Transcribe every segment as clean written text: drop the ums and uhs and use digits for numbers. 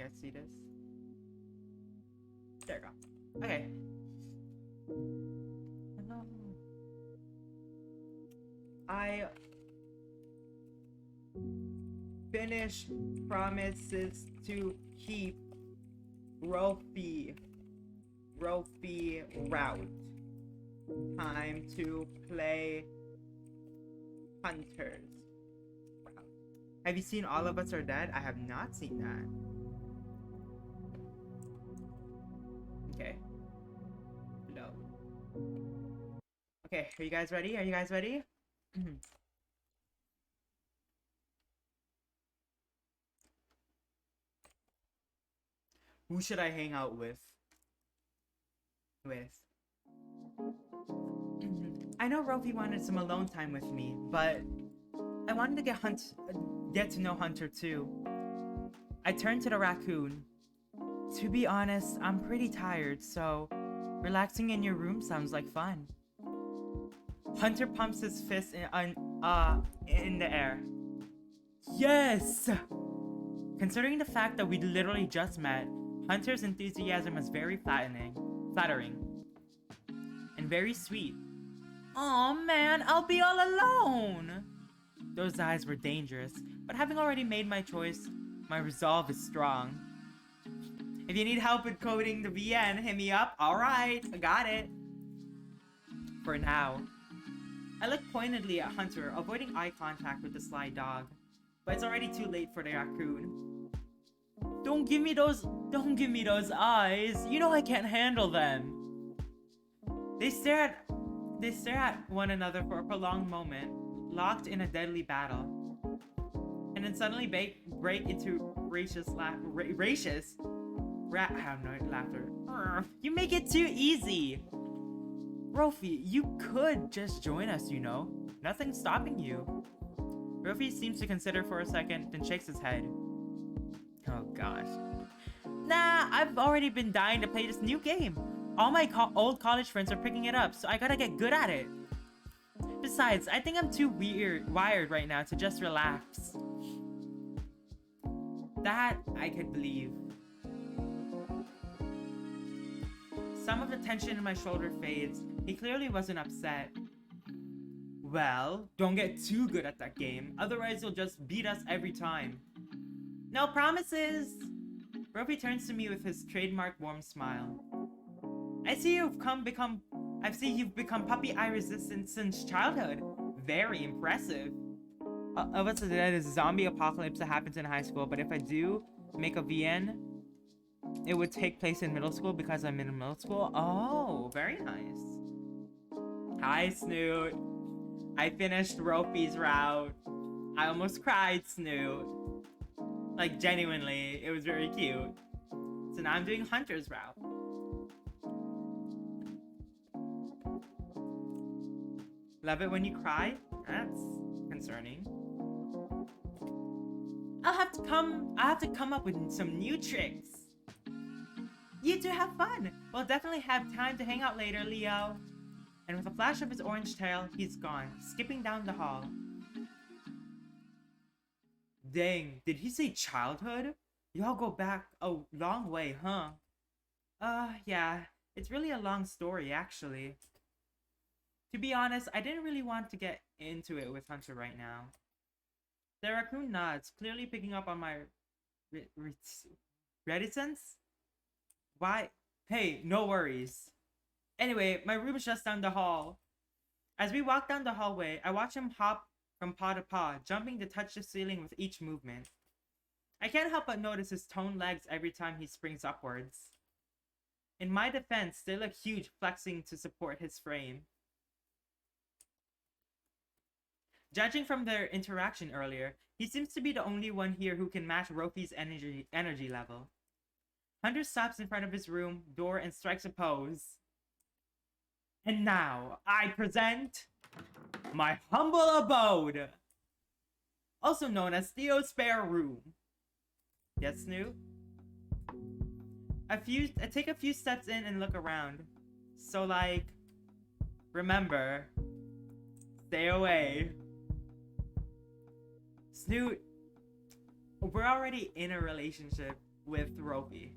guys see this? There we go. Okay. I finished promises to keep Rofi route. Time to play Hunters route. Have you seen All of Us Are Dead? I have not seen that. Okay. No. Okay, are you guys ready? Are you guys ready? Who should I hang out with? I know Rofi wanted some alone time with me, but I wanted to get to know Hunter too. I turned to the raccoon. To be honest, I'm pretty tired, so relaxing in your room sounds like fun. Hunter pumps his fist in the air. Yes! Considering the fact that we literally just met, Hunter's enthusiasm was very flattering, and very sweet. Aw man, I'll be all alone! Those eyes were dangerous, but having already made my choice, my resolve is strong. If you need help with coding the VN, hit me up. Alright, I got it. For now. I look pointedly at Hunter, avoiding eye contact with the sly dog. But it's already too late for the raccoon. Don't give me those eyes. You know I can't handle them. They stare at one another for a prolonged moment, locked in a deadly battle. And then suddenly break into raucous laughter. You make it too easy. Rofi, you could just join us, you know. Nothing's stopping you. Rofi seems to consider for a second, then shakes his head. Oh gosh. Nah, I've already been dying to play this new game. All my old college friends are picking it up, so I gotta get good at it. Besides, I think I'm too wired right now to just relax. That I could believe. Some of the tension in my shoulder fades. He clearly wasn't upset. Well, don't get too good at that game, otherwise you'll just beat us every time. No promises! Rofi turns to me with his trademark warm smile. I see you've become puppy eye resistant since childhood. Very impressive. Of us dead is a zombie apocalypse that happens in high school, but if I do make a VN, it would take place in middle school because I'm in middle school. Oh, very nice. Hi, Snoot. I finished Rofi's route. I almost cried, Snoot. Like, genuinely, it was very cute. So now I'm doing Hunter's route. Love it when you cry? That's concerning. I'll have to come up with some new tricks. You two have fun. We'll definitely have time to hang out later, Leo. And with a flash of his orange tail, he's gone, skipping down the hall. Dang, did he say childhood? Y'all go back a long way, huh? Yeah. It's really a long story, actually. To be honest, I didn't really want to get into it with Hunter right now. The raccoon nods, clearly picking up on my reticence. Why? Hey, no worries. Anyway, my room's just down the hall. As we walk down the hallway, I watch him hop from paw to paw, jumping to touch the ceiling with each movement. I can't help but notice his toned legs every time he springs upwards. In my defense, they look huge, flexing to support his frame. Judging from their interaction earlier, he seems to be the only one here who can match Rofi's energy level. Hunter stops in front of his room door and strikes a pose. And now, I present my humble abode, also known as Theo's spare room. Yes, Snoop? I take a few steps in and look around. So, like, remember, stay away. Snoot, we're already in a relationship. with Rofi.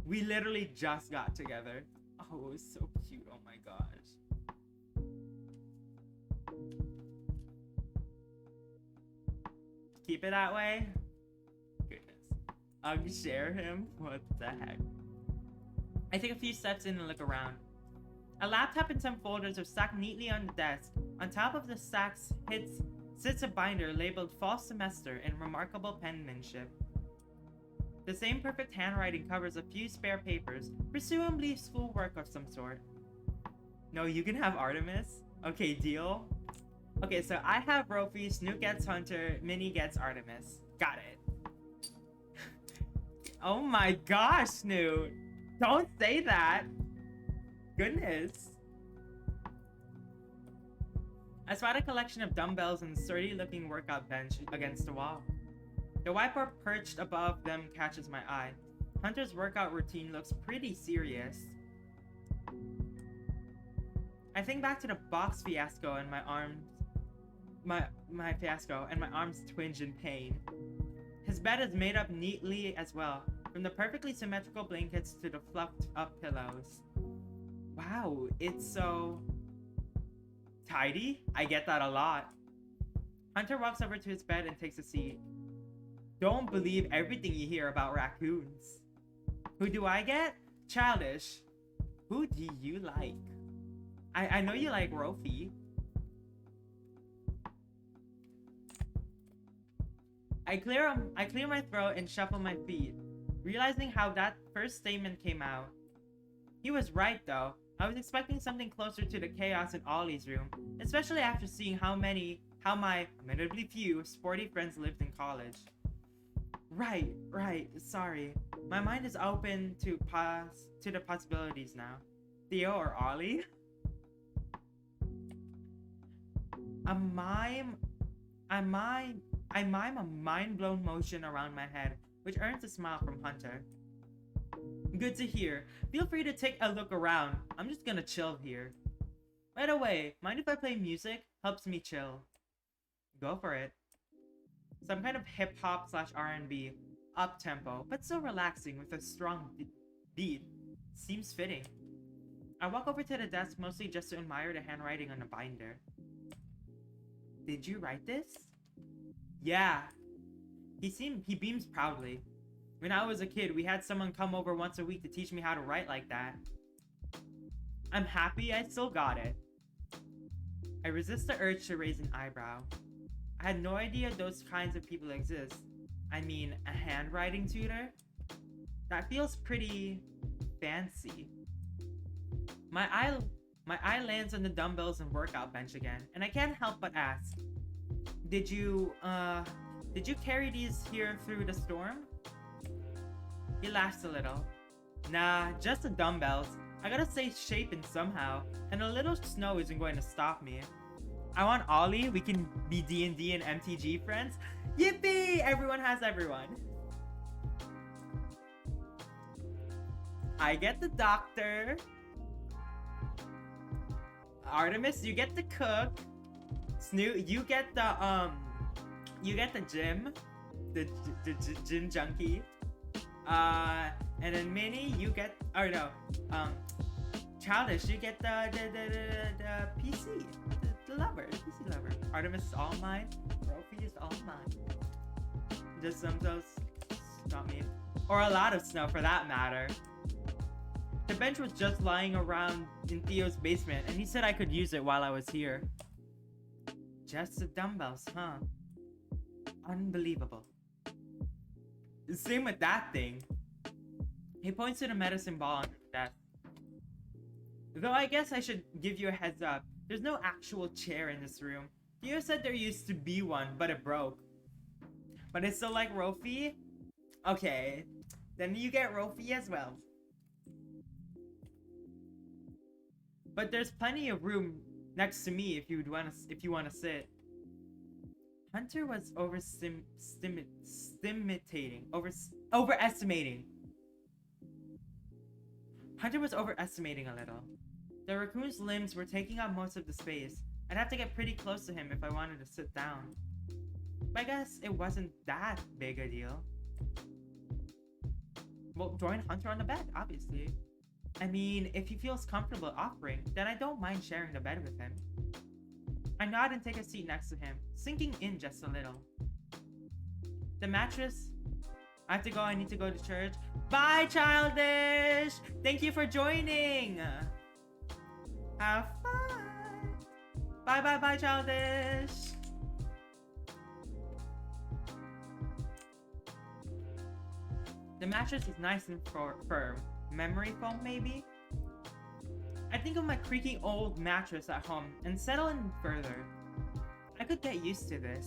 We literally just got together. Oh, it was so cute. Oh my gosh. Keep it that way. Goodness. Share him? What the heck? I take a few steps in and look around. A laptop and some folders are stacked neatly on the desk. On top of the stacks sits a binder labeled Fall Semester in remarkable penmanship. The same perfect handwriting covers a few spare papers, presumably schoolwork of some sort. No, you can have Artemis? Okay, deal? Okay, so I have Rofi, Snoot gets Hunter, Minnie gets Artemis. Got it. Oh my gosh, Snoot! Don't say that! Goodness. I spot a collection of dumbbells and a sturdy-looking workout bench against the wall. The whiteboard perched above them catches my eye. Hunter's workout routine looks pretty serious. I think back to the box fiasco and my fiasco and my arms twinge in pain. His bed is made up neatly as well, from the perfectly symmetrical blankets to the fluffed up pillows. Wow, it's so tidy. I get that a lot. Hunter walks over to his bed and takes a seat. Don't believe everything you hear about raccoons. Who do I get? Childish. Who do you like? I know you like Rofi. I clear my throat and shuffle my feet, realizing how that first statement came out. He was right though. I was expecting something closer to the chaos in Ollie's room, especially after seeing how my admittedly few sporty friends lived in college. Right, sorry. My mind is open to the possibilities now. Theo or Ollie? I mime a mind-blown motion around my head, which earns a smile from Hunter. Good to hear. Feel free to take a look around. I'm just gonna chill here. By the way, mind if I play music? Helps me chill. Go for it. Some kind of hip-hop / R&B, up-tempo, but still relaxing with a strong beat. Seems fitting. I walk over to the desk mostly just to admire the handwriting on the binder. Did you write this? Yeah. He beams proudly. When I was a kid, we had someone come over once a week to teach me how to write like that. I'm happy I still got it. I resist the urge to raise an eyebrow. I had no idea those kinds of people exist. I mean, a handwriting tutor? That feels pretty fancy. My eye lands on the dumbbells and workout bench again, and I can't help but ask. Did you carry these here through the storm? He laughs a little. Nah, just the dumbbells. I gotta stay shapen somehow, and a little snow isn't going to stop me. I want Ollie. We can be D&D and MTG friends. Yippee! Everyone has everyone. I get the doctor. Artemis, you get the cook. Snoot, you get the gym. The gym junkie. And then Minnie, you get, or no, Childish, you get the PC, the lover, the PC lover. Artemis is all mine. Rofi is all mine. Just some not me, or a lot of snow for that matter. The bench was just lying around in Theo's basement, and he said I could use it while I was here. Just the dumbbells, huh? Unbelievable. Same with that thing. He points to the medicine ball on the desk. Though I guess I should give you a heads up. There's no actual chair in this room. Theo said there used to be one, but it broke. But it's still like Rofi? Okay. Then you get Rofi as well. But there's plenty of room next to me if you want to sit. Hunter was overestimating. Hunter was overestimating a little. The raccoon's limbs were taking up most of the space. I'd have to get pretty close to him if I wanted to sit down. But I guess it wasn't that big a deal. Well, join Hunter on the bed, obviously. I mean, if he feels comfortable offering, then I don't mind sharing the bed with him. I nod and take a seat next to him, sinking in just a little. The mattress. I have to go, I need to go to church. Bye, Childish! Thank you for joining! Have fun! Bye, bye, bye, Childish! The mattress is nice and firm. Memory foam, maybe? I think of my creaking old mattress at home and settle in further. I could get used to this.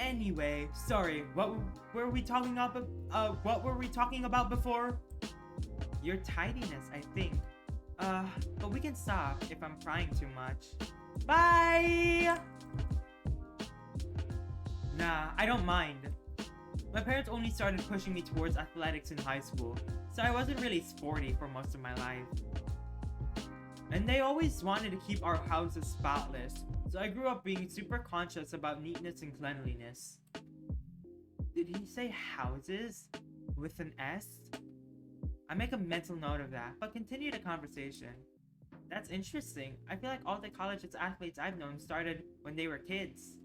Anyway, sorry, what were we talking about? What were we talking about before? Your tidiness, I think. But we can stop if I'm prying too much. Bye! Nah, I don't mind. My parents only started pushing me towards athletics in high school, so I wasn't really sporty for most of my life. And they always wanted to keep our houses spotless, so I grew up being super conscious about neatness and cleanliness. Did he say houses? With an S? I make a mental note of that, but continue the conversation. That's interesting. I feel like all the college athletes I've known started when they were kids.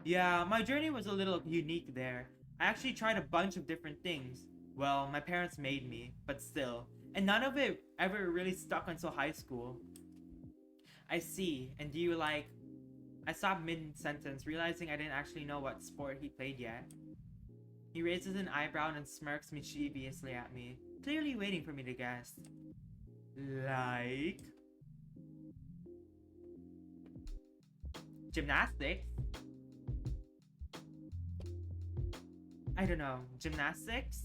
Yeah, my journey was a little unique there. I actually tried a bunch of different things. Well, my parents made me, but still. And none of it ever really stuck until high school. I see. And do you like... I stopped mid-sentence, realizing I didn't actually know what sport he played yet. He raises an eyebrow and smirks mischievously at me, clearly waiting for me to guess. Like... gymnastics? I don't know. Gymnastics?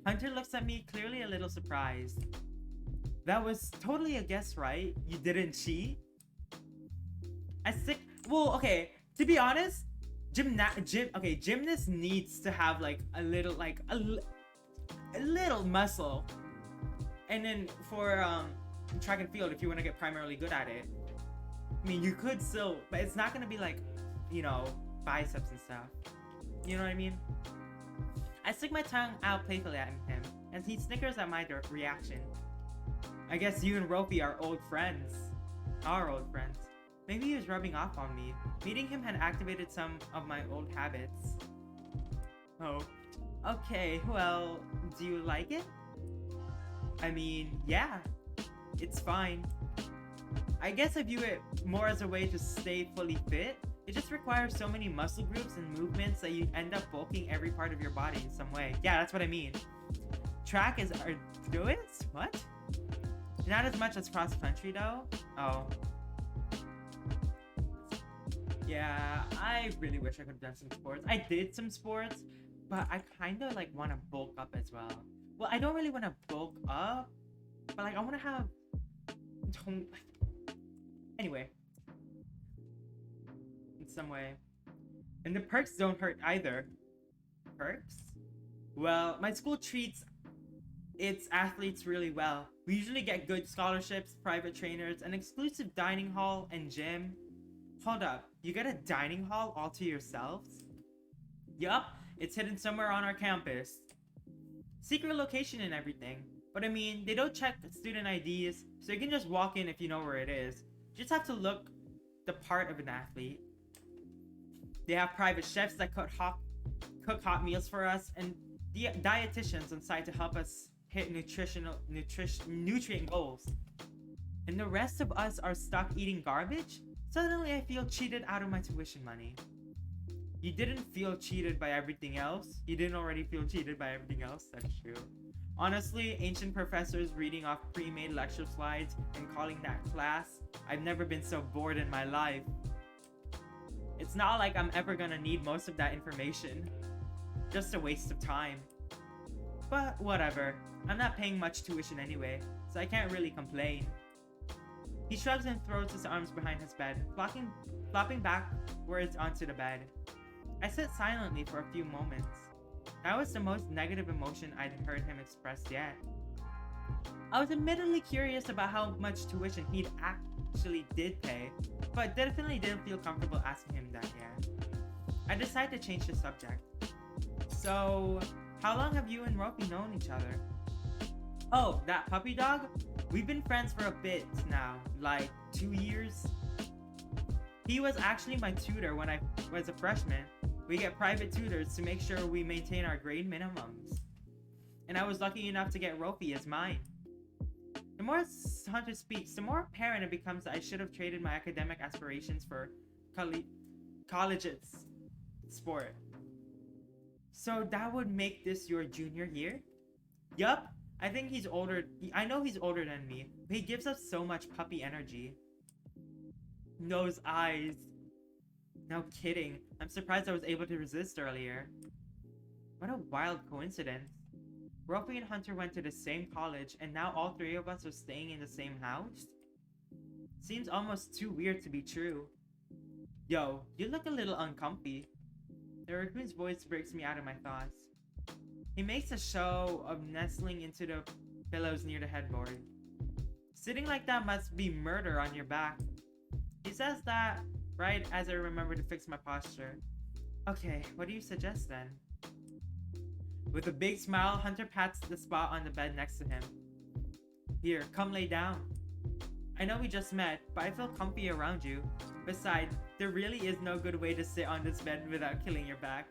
Hunter looks at me, clearly a little surprised. That was totally a guess, right? You didn't cheat? Well, okay. To be honest, gymnast needs to have like a little muscle. And then for track and field, if you want to get primarily good at it, I mean, you could still, but it's not gonna be like, you know, biceps and stuff. You know what I mean? I stick my tongue out playfully at him, and he snickers at my reaction. I guess you and Rofi are old friends. Our old friends. Maybe he was rubbing off on me. Meeting him had activated some of my old habits. Oh. Okay, well, do you like it? I mean, yeah. It's fine. I guess I view it more as a way to stay fully fit. It just requires so many muscle groups and movements that you end up bulking every part of your body in some way. Yeah, that's what I mean. Track is arduous? What? Not as much as cross country though. Oh. Yeah, I really wish I could have done some sports. I did some sports, but I kind of like want to bulk up as well. Well, I don't really want to bulk up, but like I want to have tone. Anyway. In some way. And the perks don't hurt either. Perks? Well, my school treats its athletes really well. We usually get good scholarships, private trainers, an exclusive dining hall, and gym. Hold up, you get a dining hall all to yourselves? Yup, it's hidden somewhere on our campus. Secret location and everything. But I mean, they don't check student IDs, so you can just walk in if you know where it is. You just have to look the part of an athlete. They have private chefs that cook hot meals for us, and dietitians on site to help us hit nutrient goals. And the rest of us are stuck eating garbage? Suddenly I feel cheated out of my tuition money. You didn't feel cheated by everything else? You didn't already feel cheated by everything else? That's true. Honestly, ancient professors reading off pre-made lecture slides and calling that class, I've never been so bored in my life. It's not like I'm ever gonna need most of that information. Just a waste of time. But whatever, I'm not paying much tuition anyway, so I can't really complain. He shrugs and throws his arms behind his bed, flopping backwards onto the bed. I sit silently for a few moments. That was the most negative emotion I'd heard him express yet. I was admittedly curious about how much tuition he'd actually did pay, but definitely didn't feel comfortable asking him that yet. I decide to change the subject. So, how long have you and Rofi known each other? Oh, that puppy dog? We've been friends for a bit now, like 2 years. He was actually my tutor when I was a freshman. We get private tutors to make sure we maintain our grade minimums. And I was lucky enough to get Rofi as mine. The more Hunter speaks, the more apparent it becomes that I should have traded my academic aspirations for college's sport. So that would make this your junior year? Yup. I think he's older. I know he's older than me, but he gives us so much puppy energy. Those eyes. No kidding. I'm surprised I was able to resist earlier. What a wild coincidence. Rofi and Hunter went to the same college, and now all three of us are staying in the same house? Seems almost too weird to be true. Yo, you look a little uncomfy. The raccoon's voice breaks me out of my thoughts. He makes a show of nestling into the pillows near the headboard. Sitting like that must be murder on your back. He says that right as I remember to fix my posture. Okay, what do you suggest then? With a big smile, Hunter pats the spot on the bed next to him. Here, come lay down. I know we just met, but I feel comfy around you. Besides, there really is no good way to sit on this bed without killing your back.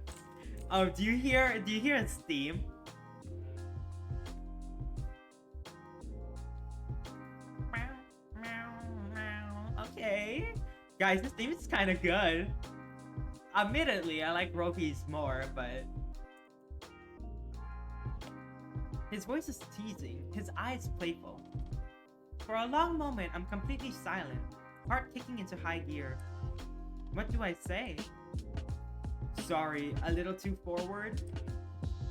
Oh, do you hear its theme? Okay. Guys, this theme is kind of good. Admittedly, I like Rofi's more, but... His voice is teasing, his eyes playful. For a long moment, I'm completely silent, heart kicking into high gear. What do I say? Sorry, a little too forward?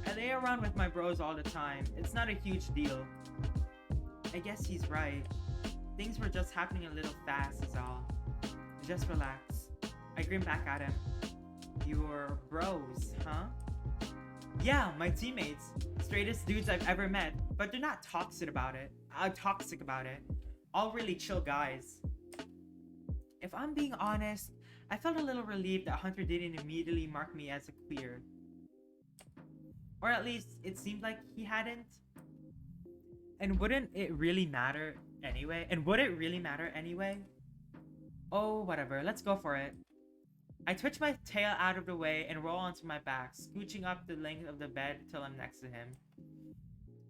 I lay around with my bros all the time. It's not a huge deal. I guess he's right. Things were just happening a little fast is all. Just relax. I grin back at him. You're bros, huh? Yeah, my teammates. Straightest dudes I've ever met, but they're not toxic about it. All really chill guys. If I'm being honest, I felt a little relieved that Hunter didn't immediately mark me as a queer. Or at least, it seemed like he hadn't. And wouldn't it really matter anyway? Oh, whatever, let's go for it. I twitch my tail out of the way and roll onto my back, scooching up the length of the bed till I'm next to him.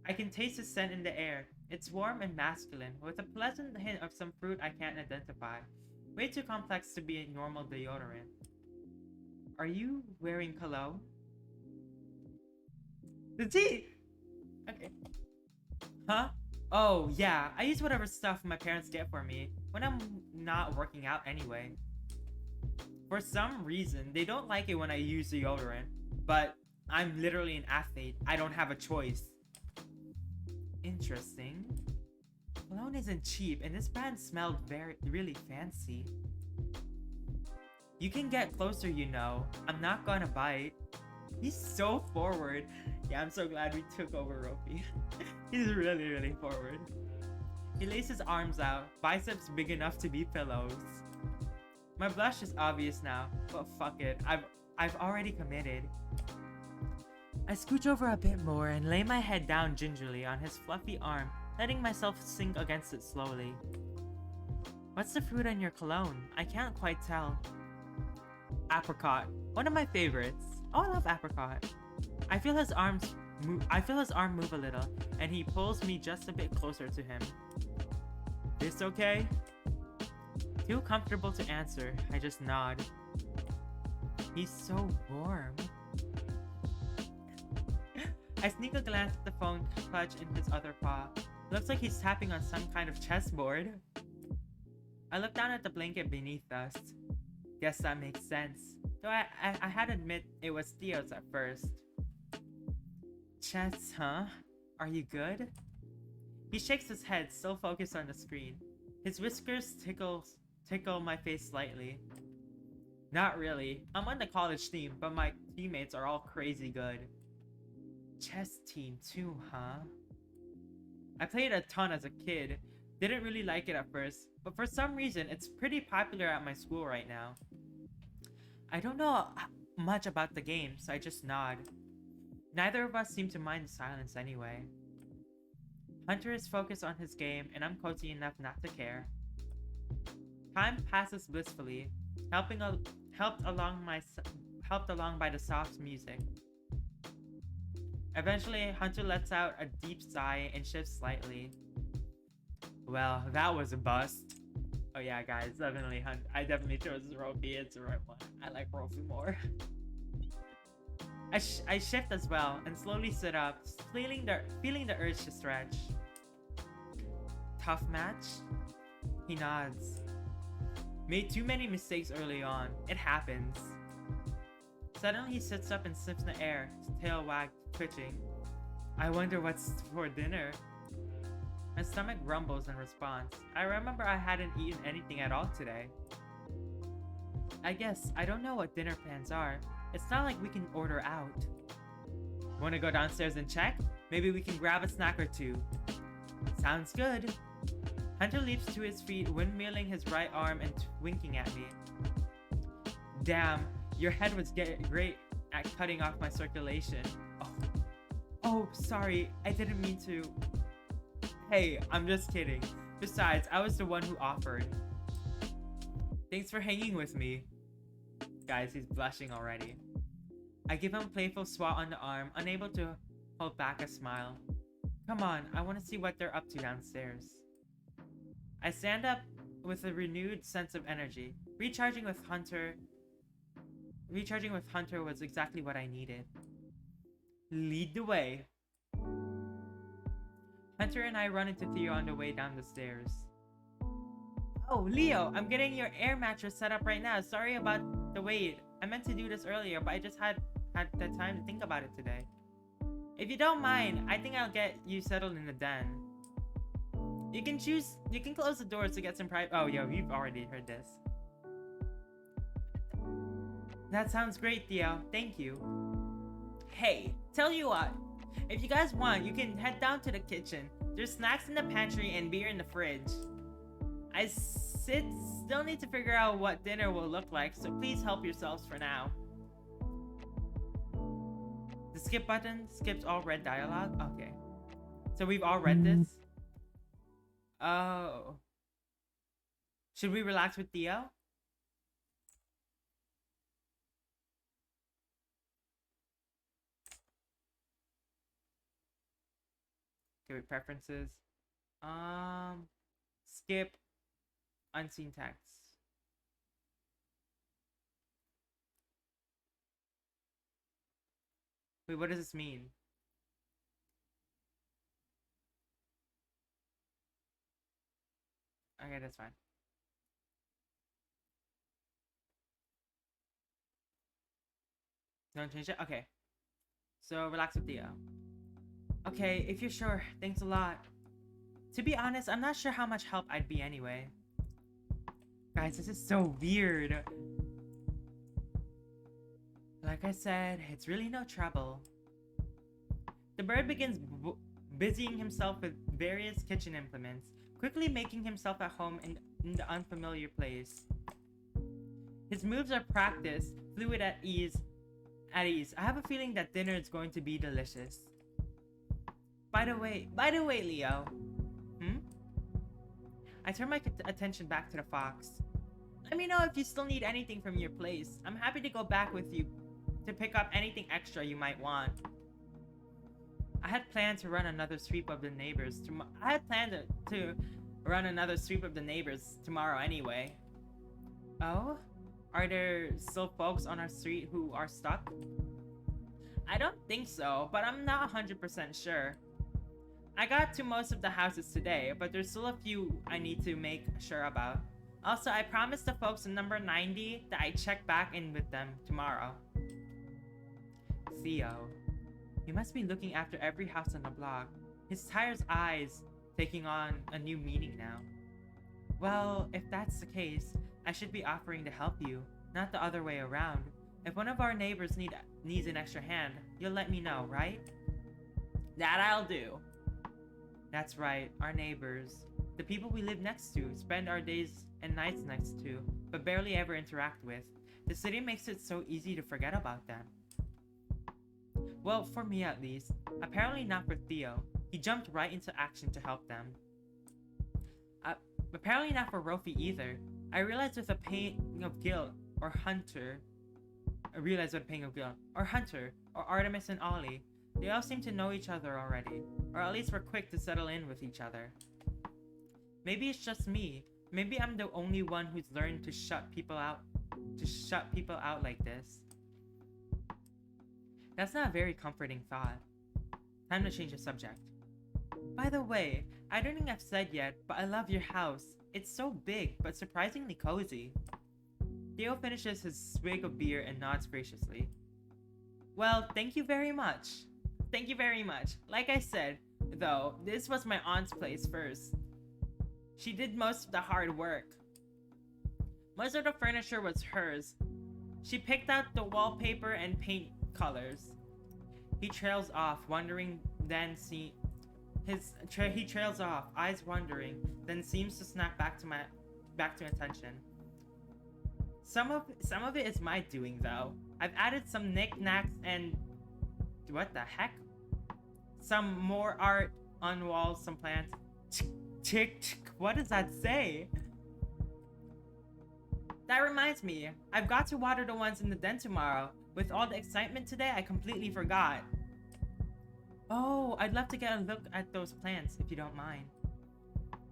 I can taste his scent in the air. It's warm and masculine, with a pleasant hint of some fruit I can't identify. Way too complex to be a normal deodorant. Are you wearing cologne? The tea! Okay. Huh? Oh, yeah, I use whatever stuff my parents get for me when I'm not working out anyway. For some reason, they don't like it when I use deodorant, but I'm literally an athlete. I don't have a choice. Interesting. Cologne isn't cheap, and this brand smelled really fancy. You can get closer, you know. I'm not gonna bite. He's so forward. Yeah, I'm so glad we took over Rofi. He's really, really forward. He lays his arms out, biceps big enough to be pillows. My blush is obvious now, but fuck it. I've already committed. I scooch over a bit more and lay my head down gingerly on his fluffy arm, letting myself sink against it slowly. What's the fruit in your cologne? I can't quite tell. Apricot. One of my favorites. Oh, I love apricot. I feel his arm move a little, and he pulls me just a bit closer to him. This okay? Too comfortable to answer, I just nod. He's so warm. I sneak a glance at the phone clutch in his other paw. Looks like he's tapping on some kind of chessboard. I look down at the blanket beneath us. Guess that makes sense. Though I had to admit it was Theo's at first. Chess, huh? Are you good? He shakes his head, still focused on the screen. His whiskers tickle my face slightly. Not really. I'm on the college team, but my teammates are all crazy good. Chess team too, huh? I played a ton as a kid. Didn't really like it at first, but for some reason it's pretty popular at my school right now. I don't know much about the game, so I just nod. Neither of us seem to mind the silence anyway. Hunter is focused on his game, and I'm cozy enough not to care. Time passes blissfully, helped along by the soft music. Eventually, Hunter lets out a deep sigh and shifts slightly. Well, that was a bust. Oh yeah, guys, definitely I definitely chose Rofi. It's the right one. I like Rofi more. I shift as well and slowly sit up, feeling the urge to stretch. Tough match? He nods. Made too many mistakes early on. It happens. Suddenly he sits up and sniffs the air, his tail wagged, twitching. I wonder what's for dinner. My stomach rumbles in response. I remember I hadn't eaten anything at all today. I guess I don't know what dinner plans are. It's not like we can order out. Wanna go downstairs and check? Maybe we can grab a snack or two. Sounds good. Hunter leaps to his feet, windmilling his right arm and winking at me. Damn, your head was great at cutting off my circulation. Oh, sorry, I didn't mean to. Hey, I'm just kidding. Besides, I was the one who offered. Thanks for hanging with me. Guys, he's blushing already. I give him a playful swat on the arm, unable to hold back a smile. Come on, I want to see what they're up to downstairs. I stand up with a renewed sense of energy. Recharging with Hunter was exactly what I needed. Lead the way. Hunter and I run into Theo on the way down the stairs. Oh, Leo, I'm getting your air mattress set up right now. Sorry about the wait. I meant to do this earlier, but I just had the time to think about it today. If you don't mind, I think I'll get you settled in the den. You can close the doors to get some private. Oh, yo, you've already heard this. That sounds great, Theo. Thank you. Hey, tell you what. If you guys want, you can head down to the kitchen. There's snacks in the pantry and beer in the fridge. I still need to figure out what dinner will look like, so please help yourselves for now. The skip button skips all read dialogue? Okay. So we've all read this? Oh. Should we relax with Theo? Okay, wait, preferences. Skip unseen text. Wait, what does this mean? Okay, that's fine. Don't change it? Okay. So, relax with Theo. Okay, if you're sure, thanks a lot. To be honest, I'm not sure how much help I'd be anyway. Guys, this is so weird. Like I said, it's really no trouble. The bird begins busying himself with various kitchen implements, quickly making himself at home in the unfamiliar place. His moves are practiced, fluid at ease. I have a feeling that dinner is going to be delicious. By the way, Leo. I turn my attention back to the fox. Let me know if you still need anything from your place. I'm happy to go back with you to pick up anything extra you might want. I had planned to run another sweep of the neighbors tomorrow anyway. Oh? Are there still folks on our street who are stuck? I don't think so, but I'm not 100% sure. I got to most of the houses today, but there's still a few I need to make sure about. Also, I promised the folks in number 90 that I'd check back in with them tomorrow. Theo. He must be looking after every house on the block. His tired eyes taking on a new meaning now. Well, if that's the case, I should be offering to help you, not the other way around. If one of our neighbors needs an extra hand, you'll let me know, right? That I'll do. That's right, our neighbors. The people we live next to, spend our days and nights next to, but barely ever interact with. The city makes it so easy to forget about them. Well, for me at least. Apparently not for Theo. He jumped right into action to help them. Apparently not for Rofi either. I realized with a pang of guilt, or Hunter, or Artemis and Ollie, they all seem to know each other already, or at least were quick to settle in with each other. Maybe it's just me. Maybe I'm the only one who's learned to shut people out like this. That's not a very comforting thought. Time to change the subject. By the way, I don't think I've said yet, but I love your house. It's so big, but surprisingly cozy. Theo finishes his swig of beer and nods graciously. Well, thank you very much. Thank you very much. Like I said, though, this was my aunt's place first. She did most of the hard work. Most of the furniture was hers. She picked out the wallpaper and paint colors. He trails off, wondering, he trails off, eyes wondering, then seems to snap back to attention. Some of it is my doing though. I've added some knickknacks and what the heck? Some more art on walls, some plants. Tick, what does that say? That reminds me, I've got to water the ones in the den tomorrow. With all the excitement today, I completely forgot. Oh, I'd love to get a look at those plants, if you don't mind.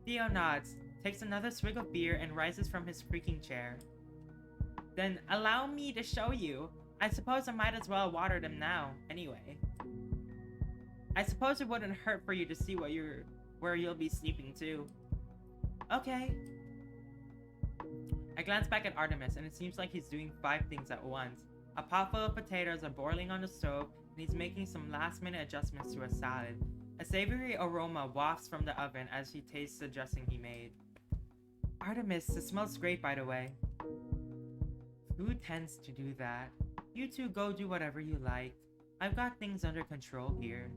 Theo nods, takes another swig of beer, and rises from his creaking chair. Then, allow me to show you. I suppose I might as well water them now, anyway. I suppose it wouldn't hurt for you to see where you'll be sleeping too. Okay. I glance back at Artemis, and it seems like he's doing 5 things at once. A pot full of potatoes are boiling on the stove, and he's making some last-minute adjustments to a salad. A savory aroma wafts from the oven as he tastes the dressing he made. Artemis, this smells great, by the way. Who tends to do that? You two go do whatever you like. I've got things under control here.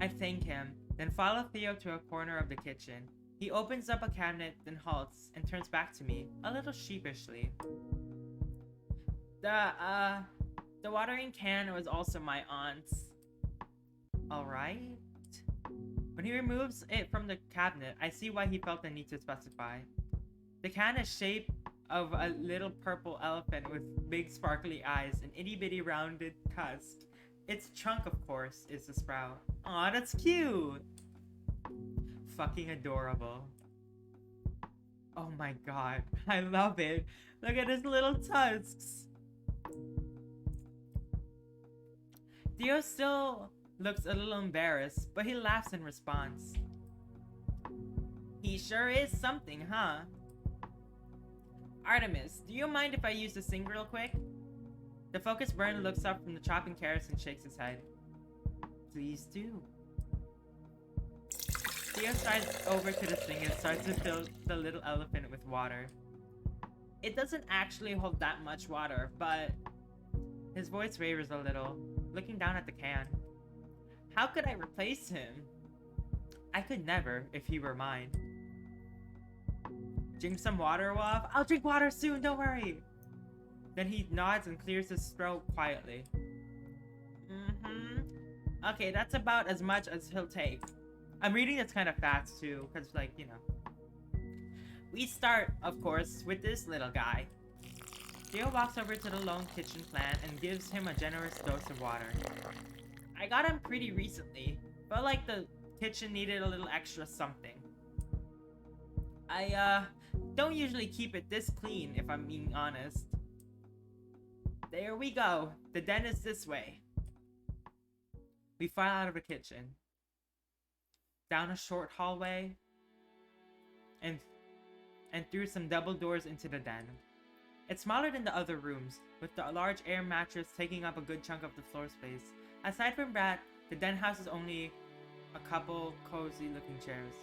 I thank him, then follow Theo to a corner of the kitchen. He opens up a cabinet, then halts, and turns back to me, a little sheepishly. The watering can was also my aunt's. Alright? When he removes it from the cabinet, I see why he felt the need to specify. The can is shaped of a little purple elephant with big sparkly eyes and itty-bitty rounded tusk. Its trunk, of course, is the sprout. Aw, that's cute! Fucking adorable. Oh my god, I love it. Look at his little tusks. Theo still looks a little embarrassed, but he laughs in response. He sure is something, huh? Artemis, do you mind if I use the sink real quick? The focused burn looks up from the chopping carrots and shakes his head. Please do. Theo strides over to the sink and starts to fill the little elephant with water. It doesn't actually hold that much water, but... His voice wavers a little, looking down at the can. How could I replace him? I could never, if he were mine. Drink some water, Wuff? I'll drink water soon, don't worry! Then he nods and clears his throat quietly. Okay, that's about as much as he'll take. I'm reading this kind of fast too, because like, you know. We start, of course, with this little guy. Theo walks over to the lone kitchen plant and gives him a generous dose of water. I got him pretty recently. Felt like the kitchen needed a little extra something. I don't usually keep it this clean, if I'm being honest. There we go. The den is this way. We file out of the kitchen. Down a short hallway. And through some double doors into the den. It's smaller than the other rooms, with the large air mattress taking up a good chunk of the floor space. Aside from that, the den house is only a couple cozy looking chairs.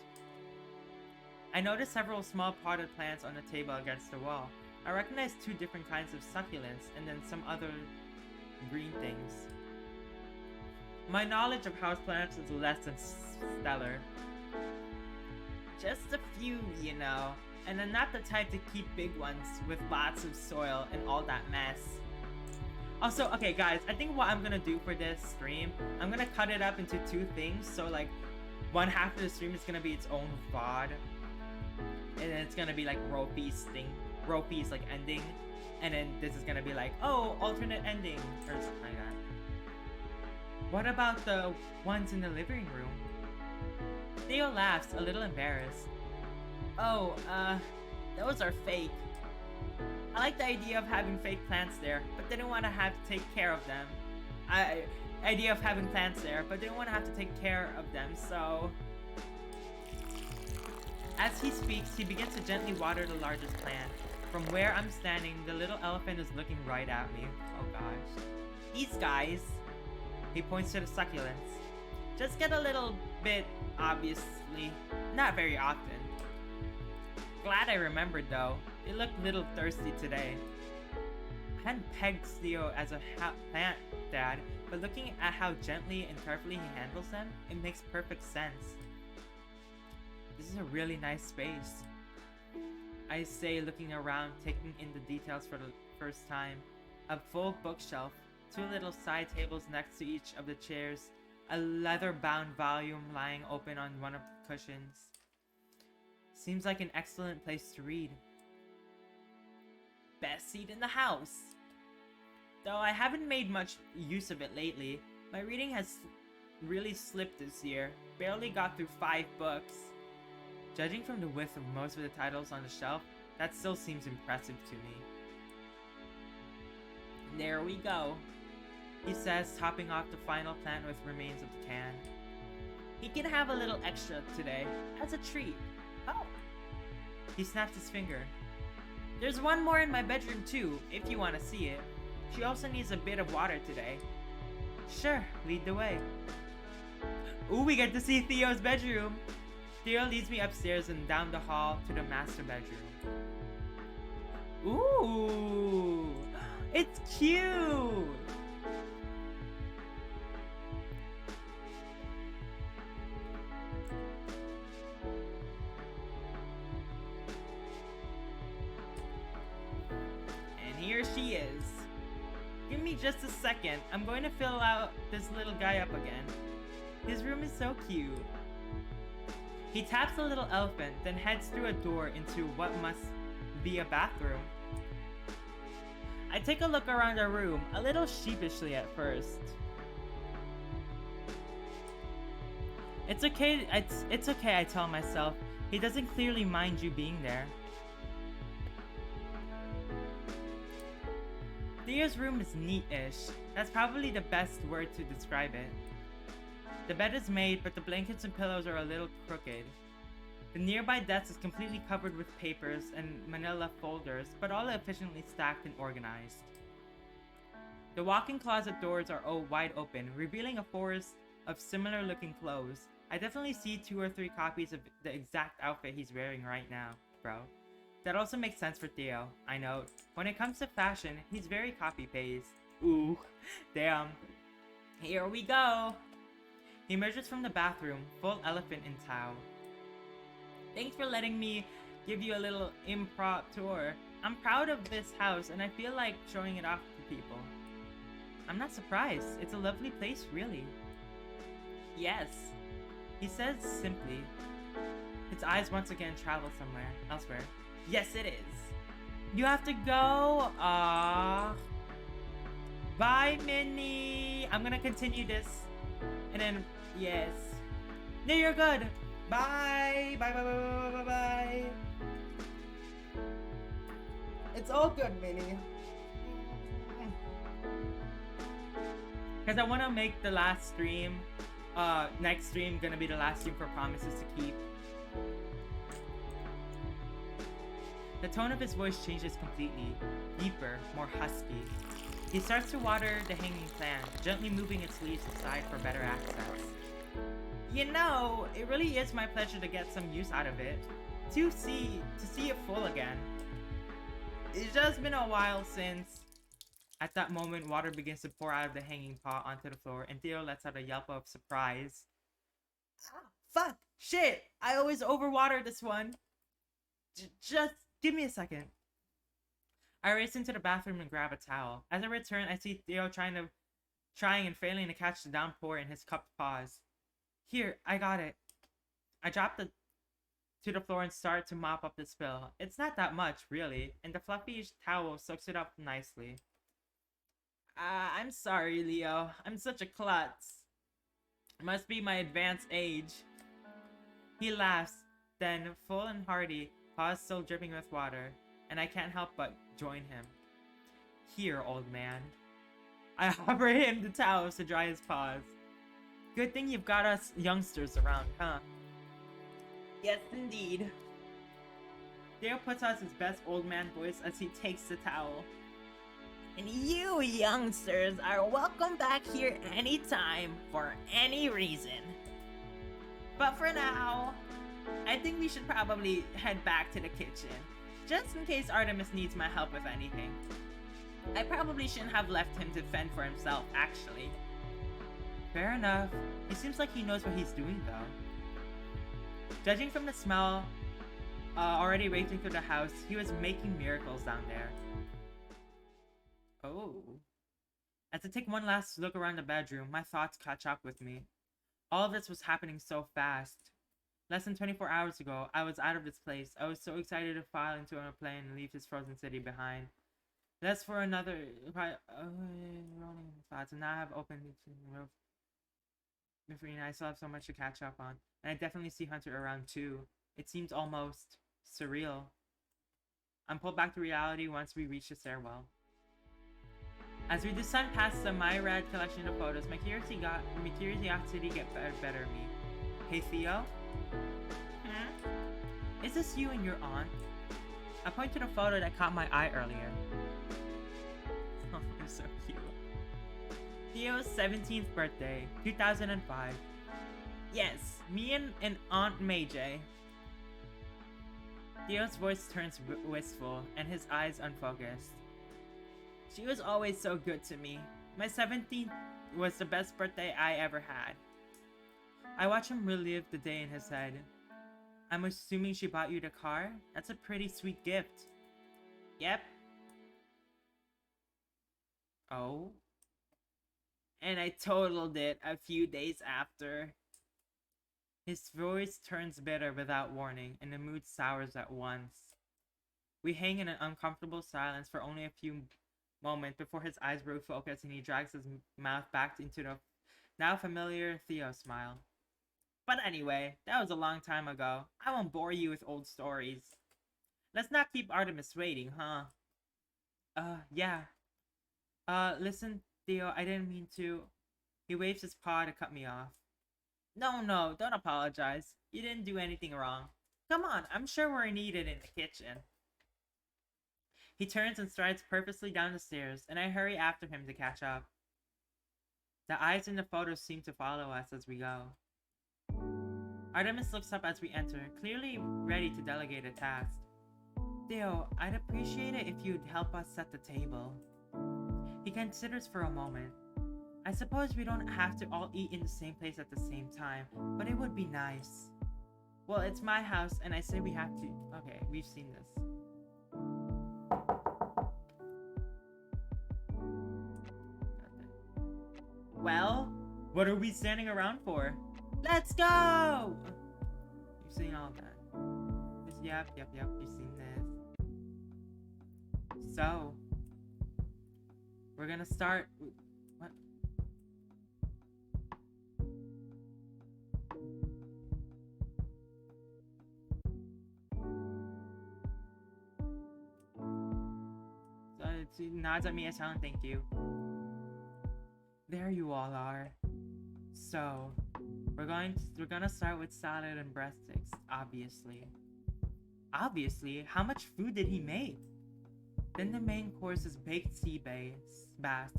I noticed several small potted plants on the table against the wall. I recognized 2 different kinds of succulents and then some other green things. My knowledge of houseplants is less than stellar. Just a few, you know. and I'm not the type to keep big ones with lots of soil and all that mess. Also, okay guys, I think what I'm gonna do for this stream, I'm gonna cut it up into two things. So like, one half of the stream is gonna be its own VOD, and then it's gonna be like Rofi's like ending, and then this is gonna be like, oh, alternate ending or something like that. What about the ones in the living room? Theo laughs, a little embarrassed. Oh, those are fake. I like the idea of having fake plants there, but didn't want to have to take care of them. Idea of having plants there, but didn't want to have to take care of them, so... As he speaks, he begins to gently water the largest plant. From where I'm standing, the little elephant is looking right at me. Oh gosh. These guys... He points to the succulents. Just get a little bit, obviously. Not very often. Glad I remembered though. They look a little thirsty today. I hadn't pegged Theo as a plant dad, but looking at how gently and carefully he handles them, it makes perfect sense. This is a really nice space. I say, looking around, taking in the details for the first time. A full bookshelf, two little side tables next to each of the chairs, a leather-bound volume lying open on one of the cushions. Seems like an excellent place to read. Best seat in the house. Though I haven't made much use of it lately, my reading has really slipped this year. Barely got through 5 books. Judging from the width of most of the titles on the shelf, that still seems impressive to me. There we go, he says, topping off the final plant with remains of the can. He can have a little extra today, as a treat. Oh. He snaps his finger. There's one more in my bedroom too, if you want to see it. She also needs a bit of water today. Sure, lead the way. Ooh, we get to see Theo's bedroom. Theo leads me upstairs and down the hall to the master bedroom. Ooh, it's cute. Here she is. Give me just a second. I'm going to fill out this little guy up again. His room is so cute. He taps the little elephant, then heads through a door into what must be a bathroom. I take a look around the room, a little sheepishly at first. It's okay, I tell myself. He doesn't clearly mind you being there. Theo's room is neat-ish. That's probably the best word to describe it. The bed is made, but the blankets and pillows are a little crooked. The nearby desk is completely covered with papers and manila folders, but all efficiently stacked and organized. The walk-in closet doors are wide open, revealing a forest of similar-looking clothes. I definitely see 2 or 3 copies of the exact outfit he's wearing right now, bro. That also makes sense for Theo, I note. When it comes to fashion, he's very copy-paste. Ooh, damn. Here we go! He emerges from the bathroom, full elephant in tow. Thanks for letting me give you a little improv tour. I'm proud of this house and I feel like showing it off to people. I'm not surprised. It's a lovely place, really. Yes, he says simply. His eyes once again travel somewhere elsewhere. Yes, it is. You have to go? Bye, Minnie. I'm gonna continue this. And then, yes. No, you're good. Bye. Bye, bye, bye, bye, bye, bye. It's all good, Minnie. Because I want to make the last stream, next stream gonna be the last stream for Promises to Keep. The tone of his voice changes completely, deeper, more husky. He starts to water the hanging plant, gently moving its leaves aside for better access. You know, it really is my pleasure to get some use out of it. To see it full again. It's just been a while since... At that moment, water begins to pour out of the hanging pot onto the floor, and Theo lets out a yelp of surprise. Ah, fuck! Shit! I always overwater this one! Just give me a second. I race into the bathroom and grab a towel. As I return, I see Theo trying and failing to catch the downpour in his cupped paws. Here, I got it. I drop it to the floor and start to mop up the spill. It's not that much, really, and the fluffy towel soaks it up nicely. I'm sorry, Leo. I'm such a klutz. Must be my advanced age. He laughs, then, full and hearty, paws still dripping with water, and I can't help but join him. Here, old man. I offer him the towels to dry his paws. Good thing you've got us youngsters around, huh? Yes, indeed. Theo puts on his best old man voice as he takes the towel. And you youngsters are welcome back here anytime, for any reason. But for now, I think we should probably head back to the kitchen, just in case Artemis needs my help with anything. I probably shouldn't have left him to fend for himself, actually. Fair enough. He seems like he knows what he's doing, though. Judging from the smell already raging through the house, he was making miracles down there. Oh. As I take one last look around the bedroom, my thoughts catch up with me. All of this was happening so fast. Less than 24 hours ago, I was out of this place. I was so excited to file into a plane and leave this frozen city behind. That's for another rolling thoughts, and now I have opened the roof. I still have so much to catch up on, and I definitely see Hunter around too. It seems almost surreal. I'm pulled back to reality once we reach the stairwell. As we descend past the myriad collection of photos, my curiosity get better of me. Hey Theo? Is this you and your aunt? I point to the photo that caught my eye earlier. Oh, you're so cute. Theo's 17th birthday, 2005. Yes, me and Aunt May-J. Theo's voice turns wistful, and his eyes unfocused. She was always so good to me. My 17th was the best birthday I ever had. I watch him relive the day in his head. I'm assuming she bought you the car? That's a pretty sweet gift. Yep. Oh? And I totaled it a few days after. His voice turns bitter without warning, and the mood sours at once. We hang in an uncomfortable silence for only a few moments before his eyes refocus and he drags his mouth back into the now familiar Theo smile. But anyway, that was a long time ago. I won't bore you with old stories. Let's not keep Artemis waiting, huh? Yeah. Listen, Theo, I didn't mean to. He waves his paw to cut me off. No, don't apologize. You didn't do anything wrong. Come on, I'm sure we're needed in the kitchen. He turns and strides purposely down the stairs, and I hurry after him to catch up. The eyes in the photos seem to follow us as we go. Artemis looks up as we enter, clearly ready to delegate a task. Theo, I'd appreciate it if you'd help us set the table. He considers for a moment. I suppose we don't have to all eat in the same place at the same time, but it would be nice. Well, it's my house, and I say we have to. Okay, we've seen this. Well, what are we standing around for? Let's go! You've seen all that. Yep, you've seen this. So, we're gonna start. What? So, she nods at me as Helen, thank you. There you all are. So, we're gonna start with salad and breadsticks, obviously. Obviously? How much food did he make? Then the main course is baked sea bass,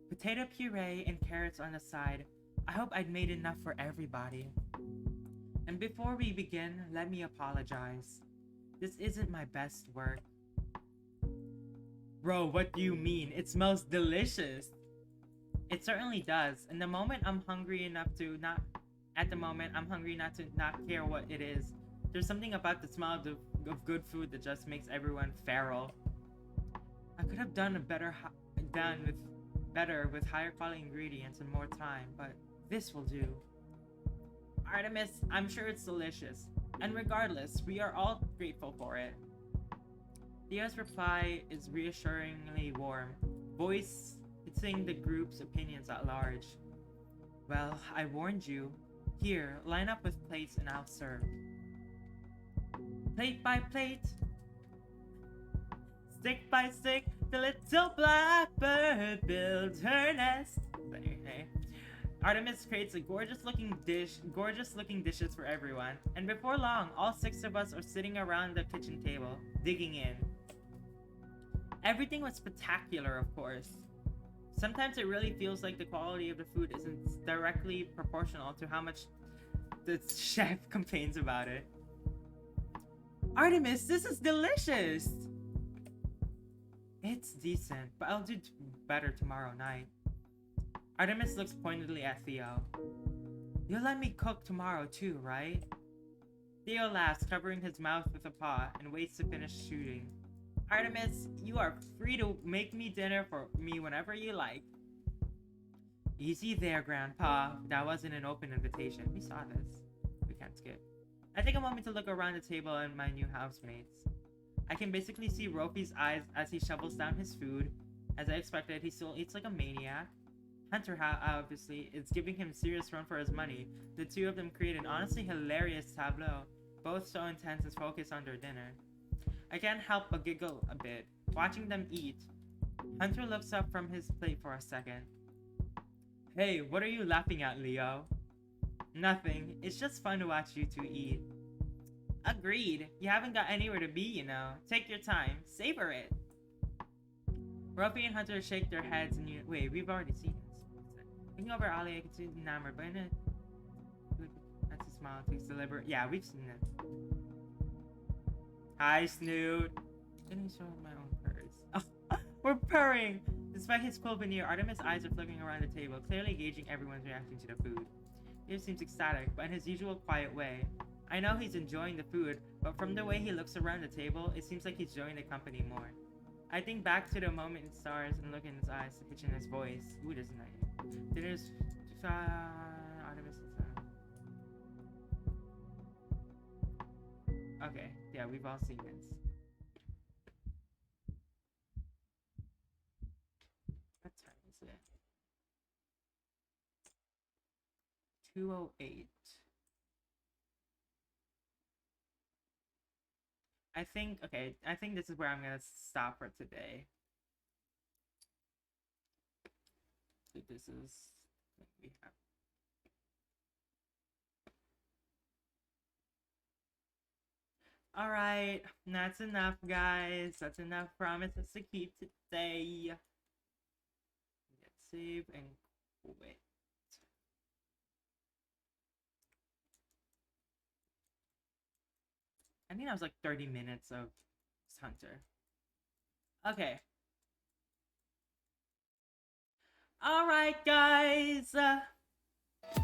potato puree, and carrots on the side. I hope I'd made enough for everybody. And before we begin, let me apologize. This isn't my best work. Bro, what do you mean? It smells delicious. It certainly does. And I'm hungry enough to not care what it is. There's something about the smell of good food that just makes everyone feral. I could have done better with higher quality ingredients and more time, but this will do. Artemis, I'm sure it's delicious. And regardless, we are all grateful for it. Theo's reply is reassuringly warm, voicing the group's opinions at large. Well, I warned you. Here, line up with plates and I'll serve. Plate by plate, stick by stick, the little blackbird builds her nest. Okay. Artemis creates a gorgeous looking dishes for everyone, and before long, all 6 of us are sitting around the kitchen table, digging in. Everything was spectacular, of course. Sometimes it really feels like the quality of the food isn't directly proportional to how much the chef complains about it. Artemis, this is delicious! It's decent, but I'll do better tomorrow night. Artemis looks pointedly at Theo. You'll let me cook tomorrow too, right? Theo laughs, covering his mouth with a paw, and waits to finish shooting. Artemis, you are free to make me dinner for me whenever you like. Easy there, Grandpa. That wasn't an open invitation. We saw this. We can't skip. I take a moment to look around the table and my new housemates. I can basically see Rofi's eyes as he shovels down his food. As I expected, he still eats like a maniac. Hunter, obviously, is giving him serious run for his money. The two of them create an honestly hilarious tableau, both so intense and focused on their dinner. I can't help but giggle a bit, watching them eat. Hunter looks up from his plate for a second. Hey, what are you laughing at, Leo? Nothing. It's just fun to watch you two eat. Agreed. You haven't got anywhere to be, you know. Take your time. Savor it. Rofi and Hunter shake their heads and wait, we've already seen this. Looking over Ali, I can see enamored, but in it... That's a smile, takes deliberate... Yeah, we've seen it. Hi, Snoot. Didn't show my own purrs. Oh, we're purring! Despite his cool veneer, Artemis' eyes are flickering around the table, clearly gauging everyone's reaction to the food. He seems ecstatic, but in his usual quiet way. I know he's enjoying the food, but from the way he looks around the table, it seems like he's enjoying the company more. I think back to the moment in stars and look in his eyes, the pitch in his voice. Ooh, this is nice. Dinner's... Artemis is... Okay, yeah, we've all seen this. What time is it? 2:08. I think this is where I'm gonna stop for today. So this is what we have. Alright, that's enough, guys. That's enough promises to keep today. Get save and quit. I think that was like 30 minutes of Hunter. Okay. Alright, guys.